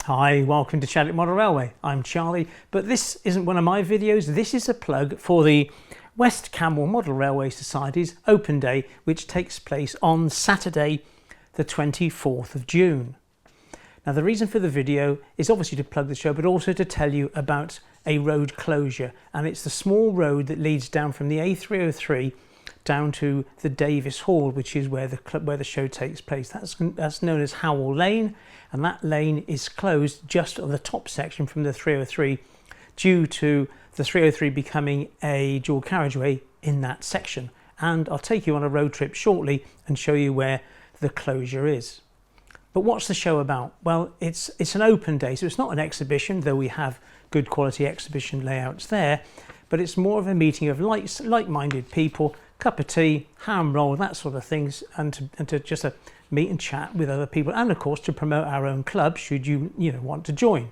Hi, welcome to Chadwick Model Railway. I'm Charlie, but this isn't one of my videos. This is a plug for the West Camel Model Railway Society's Open Day, which takes place on Saturday, the 24th of June. Now, the reason for the video is obviously to plug the show, but also to tell you about a road closure. And it's the small road that leads down from the A303 down to the Davis Hall, which is where the show takes place. That's known as Howell Lane, and that lane is closed just on the top section from the 303 due to the 303 becoming a dual carriageway in that section. And I'll take you on a road trip shortly and show you where the closure is. But what's the show about? Well, it's an open day, so it's not an exhibition, though we have good quality exhibition layouts there, but it's more of a meeting of like-minded people, cup of tea, ham roll, that sort of things, and to just meet and chat with other people, and of course to promote our own club should you want to join.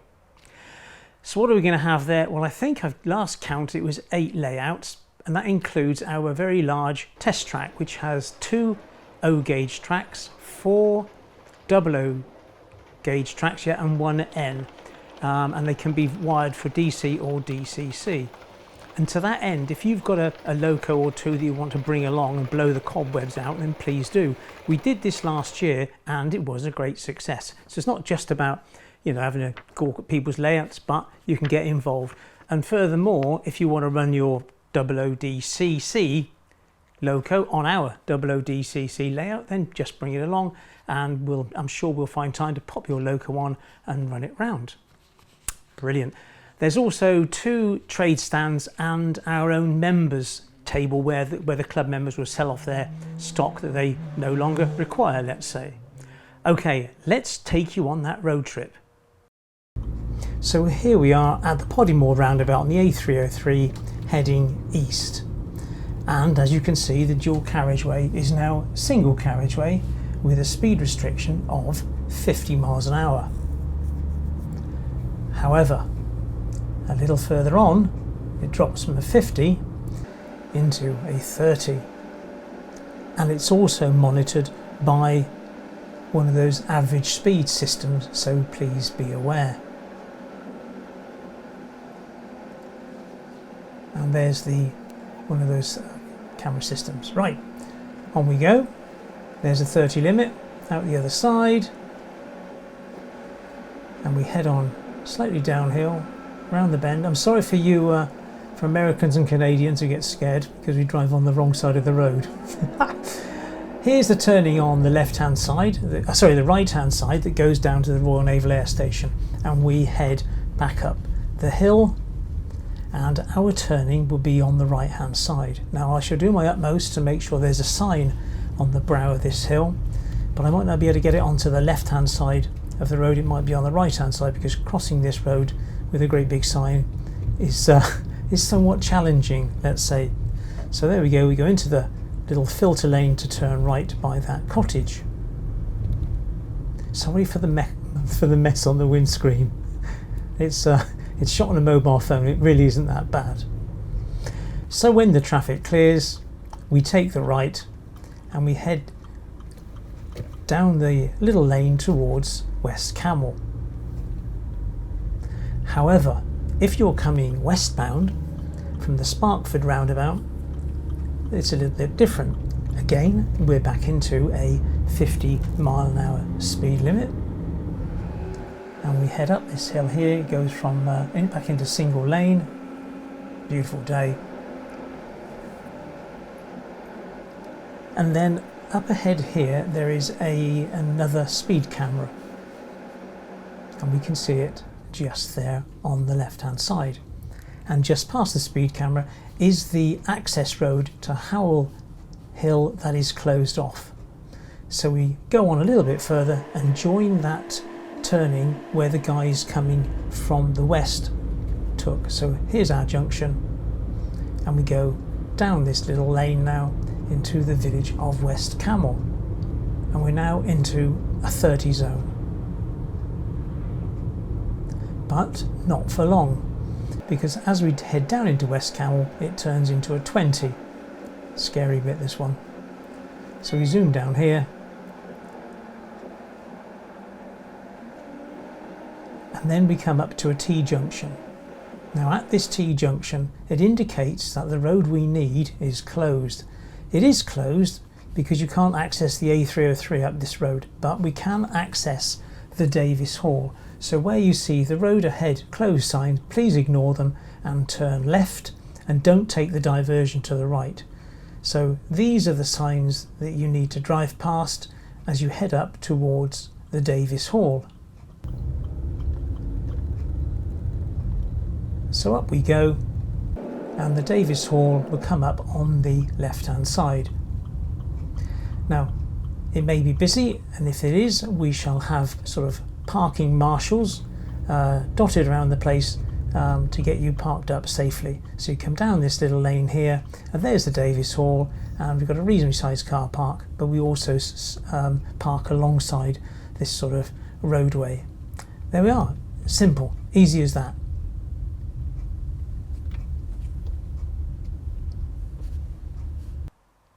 So what are we going to have there? Well, I think I've last counted it was 8 layouts, and that includes our very large test track, which has 2 O gauge tracks, 4 double O gauge tracks, and 1 N, and they can be wired for DC or DCC. And to that end, if you've got a loco or 2 that you want to bring along and blow the cobwebs out, then please do. We did this last year and it was a great success. So it's not just about having a gawk at people's layouts, but you can get involved. And furthermore, if you want to run your OODCC loco on our OODCC layout, then just bring it along and I'm sure we'll find time to pop your loco on and run it round. Brilliant. There's also 2 trade stands and our own members table where the club members will sell off their stock that they no longer require, let's say. Okay, let's take you on that road trip. So here we are at the Podymore roundabout on the A303 heading east. And as you can see, the dual carriageway is now single carriageway with a speed restriction of 50 miles an hour. However, a little further on, it drops from a 50 into a 30. And it's also monitored by one of those average speed systems, so please be aware. And there's one of those camera systems. Right, on we go. There's a 30 limit out the other side. And we head on slightly downhill around the bend. I'm sorry for you, for Americans and Canadians who get scared because we drive on the wrong side of the road. Here's the turning on the left-hand side, the right-hand side that goes down to the Royal Naval Air Station, and we head back up the hill, and our turning will be on the right-hand side. Now I shall do my utmost to make sure there's a sign on the brow of this hill, but I might not be able to get it onto the left-hand side of the road. It might be on the right-hand side because crossing this road with a great big sign is somewhat challenging, let's say. So there we go into the little filter lane to turn right by that cottage. Sorry for the mess on the windscreen. It's shot on a mobile phone, it really isn't that bad. So when the traffic clears, we take the right and we head down the little lane towards West Camel. However, if you're coming westbound from the Sparkford roundabout, it's a little bit different. Again, we're back into a 50 mile an hour speed limit. And we head up this hill here. It goes from back into single lane. Beautiful day. And then up ahead here, there is another speed camera. And we can see it just there on the left hand side, and just past the speed camera is the access road to Howell Hill that is closed off. So we go on a little bit further and join that turning where the guys coming from the west took. So here's our junction, and we go down this little lane now into the village of West Camel, and we're now into a 30 zone. But not for long, because as we head down into West Camel, it turns into a 20. Scary bit, this one. So we zoom down here and then we come up to a T-junction. Now at this T-junction it indicates that the road we need is closed. It is closed because you can't access the A303 up this road, but we can access the Davis Hall. So where you see the road ahead closed sign, please ignore them and turn left, and don't take the diversion to the right. So these are the signs that you need to drive past as you head up towards the Davis Hall. So up we go, and the Davis Hall will come up on the left hand side. Now it may be busy, and if it is, we shall have sort of parking marshals dotted around the place to get you parked up safely. So you come down this little lane here, and there's the Davis Hall, and we've got a reasonably sized car park, but we also park alongside this sort of roadway. There we are, simple, easy as that.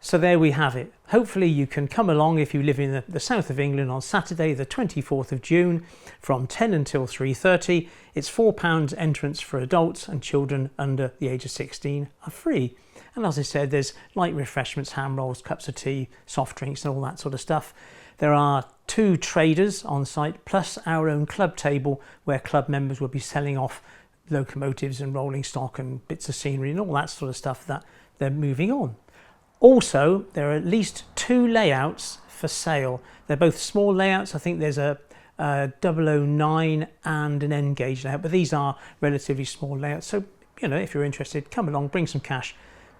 So there we have it. Hopefully you can come along if you live in the south of England on Saturday the 24th of June from 10 until 3:30. It's £4 entrance for adults, and children under the age of 16 are free. And as I said, there's light refreshments, ham rolls, cups of tea, soft drinks and all that sort of stuff. There are 2 traders on site plus our own club table where club members will be selling off locomotives and rolling stock and bits of scenery and all that sort of stuff that they're moving on. Also, there are at least 2 layouts for sale. They're both small layouts. I think there's a 009 and an N gauge layout, but these are relatively small layouts. So, you know, if you're interested, come along, bring some cash.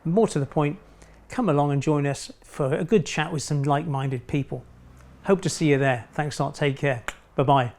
More to the point, come along and join us for a good chat with some like-minded people. Hope to see you there. Thanks a lot. Take care. Bye-bye.